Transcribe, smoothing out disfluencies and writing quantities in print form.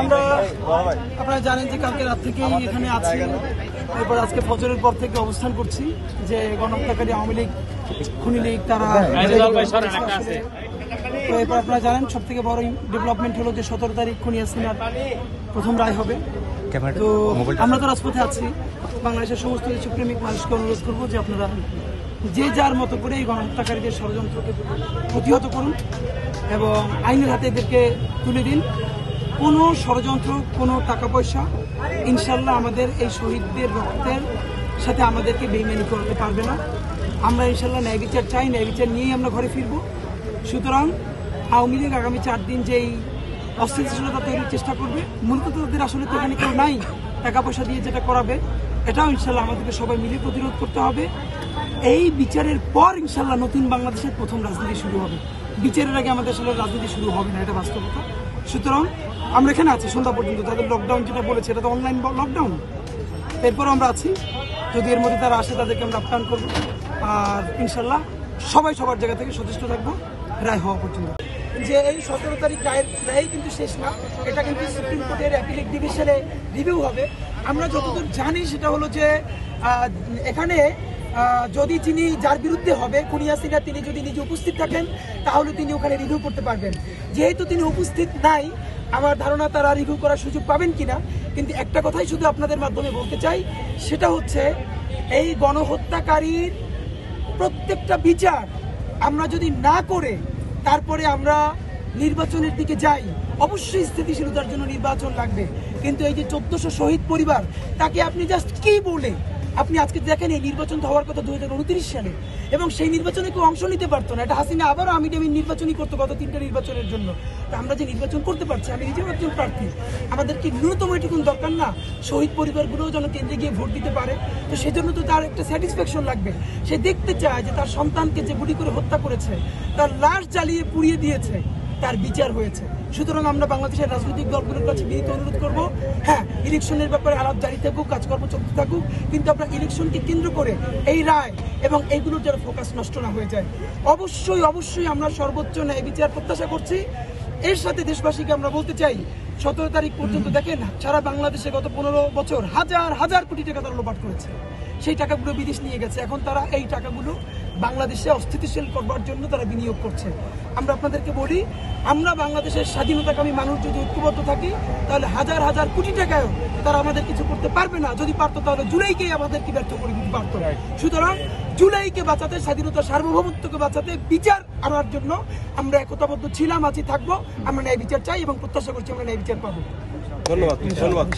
আমরা আপনারা জানেন যে কালকে রাত থেকেই এখানে আছি, এরপর আজকে ফজরের পর থেকে অবস্থান করছি যে গণহত্যাকারী আওয়ামী লীগ, খুনি লীগ তারা। তো এরপর আপনারা জানেন সব থেকে বড় ডেভেলপমেন্ট হলো যে 17 তারিখ খুনি হাসিনার প্রথম রায় হবে। তো আমরা তো রাজপথে আছি, বাংলাদেশের সমস্ত দেশপ্রেমিক মানুষকে অনুরোধ করবো যে আপনারা যে যার মতো করে এই গণহত্যাকারীদের ষড়যন্ত্রকে প্রতিহত করুন এবং আইনের হাতে এদেরকে তুলে দিন। কোনো ষড়যন্ত্র, কোনো টাকা পয়সা ইনশাল্লাহ আমাদের এই শহীদদের রক্তের সাথে আমাদেরকে বেইমানি করতে পারবে না। আমরা ইনশাল্লাহ ন্যায় বিচার চাই, ন্যায় বিচার নিয়েই আমরা ঘরে ফিরব। সুতরাং আওয়ামী লীগ আগামী 4 দিন যেই অস্থিতিশীলতা তৈরির চেষ্টা করবে, মূলত তাদের আসলে তো এখানে কেউ নাই টাকা পয়সা দিয়ে যেটা করাবে, এটাও ইনশাল্লাহ আমাদেরকে সবাই মিলে প্রতিরোধ করতে হবে। এই বিচারের পর ইনশাল্লাহ নতুন বাংলাদেশের প্রথম রাজনীতি শুরু হবে। বিচারের আগে আমাদের আসলে রাজনীতি শুরু হবে না, এটা বাস্তবতা। সুতরাং আমরা এখানে আছি সন্ধ্যা পর্যন্ত। তাদের লকডাউন যেটা বলেছে এটা তো অনলাইন লকডাউন, এরপর আমরা আছি। যদি এর মধ্যে তারা আসে তাদেরকে আমরা আপ্যায়ন করবো। আর ইনশাল্লাহ সবাই সবার জায়গা থেকে সচেষ্ট থাকবো রায় হওয়া পর্যন্ত। যে এই 17 তারিখ রায় কিন্তু শেষ না, এটা কিন্তু সুপ্রিম কোর্টের অ্যাপিলেট ডিভিশনে রিভিউ হবে। আমরা যতদূর জানি সেটা হলো যে এখানে যদি তিনি যার বিরুদ্ধে হবে খুনি হাসিনা, তিনি যদি নিজে উপস্থিত থাকেন তাহলে তিনি ওখানে রিভিউ করতে পারবেন। যেহেতু তিনি উপস্থিত নাই, আমার ধারণা তারা রিভিউ করার সুযোগ পাবেন কিনা। কিন্তু একটা কথাই শুধু আপনাদের মাধ্যমে বলতে চাই, সেটা হচ্ছে এই গণহত্যাকারীর প্রত্যেকটা বিচার আমরা যদি না করে তারপরে আমরা নির্বাচনের দিকে যাই, অবশ্যই স্থিতিশীলতার জন্য নির্বাচন লাগবে। কিন্তু এই যে 1400 শহীদ পরিবার, তাকে আপনি জাস্ট কি বলে আপনি আজকে দেখেন এই নির্বাচন তো হওয়ার কথা 2029 সালে, এবং সেই নির্বাচনে কেউ অংশ নিতে পারতো না। এটা হাসিনা আবারও আমি নির্বাচনই করতো গত 3টা নির্বাচনের জন্য। তা আমরা যে নির্বাচন করতে পারছি, আমি নিজেও একজন প্রার্থী, আমাদের কি ন্যূনতম এটুকুন দরকার না শহীদ পরিবারগুলোও যেন কেন্দ্রে গিয়ে ভোট দিতে পারে? তো সেজন্য তো তার একটা স্যাটিসফ্যাকশন লাগবে। সে দেখতে চায় যে তার সন্তানকে যে গুলি করে হত্যা করেছে, তার লাশ জ্বালিয়ে পুড়িয়ে দিয়েছে, তার বিচার হয়েছে। সুতরাং আমরা বাংলাদেশের রাজনৈতিক দলগুলোর কাছে বিনীত অনুরোধ করবো, হ্যাঁ ইলেকশনের ব্যাপারে আলাপ জারি থাকুক, কাজকর্ম চলতে থাকুক, কিন্তু আমরা ইলেকশনকে কেন্দ্র করে এই রায় এবং এইগুলোর যেন ফোকাস নষ্ট না হয়ে যায়। অবশ্যই অবশ্যই আমরা সর্বোচ্চ ন্যায় বিচার প্রত্যাশা করছি। এর সাথে দেশবাসীকে আমরা বলতে চাই, 17 তারিখ পর্যন্ত দেখেন সারা বাংলাদেশে গত 15 বছর হাজার হাজার কোটি টাকা তারা লোপাট করেছে। সেই টাকাগুলো বিদেশ নিয়ে গেছে, এখন তারা এই টাকাগুলো বাংলাদেশে অস্থিতিশীল করবার জন্য তারা বিনিয়োগ করছে। আমরা আপনাদেরকে বলি, আমরা বাংলাদেশের স্বাধীনতাকামী মানুষ যদি ঐক্যবদ্ধ থাকি, তাহলে হাজার হাজার কোটি টাকায়ও তারা আমাদের কিছু করতে পারবে না। যদি পারতো তাহলে জুলাইকেই আমাদেরকে ব্যর্থ করে দিতে পারতো। সুতরাং জুলাইকে বাঁচাতে, স্বাধীনতার সার্বভৌমত্বকে বাঁচাতে, বিচার আনার জন্য আমরা একতাবদ্ধ ছিলাম, আছি, থাকবো। আমরা ন্যায় বিচার চাই এবং প্রত্যাশা করছি আমরা ন্যায় বিচার পাবো। ধন্যবাদ।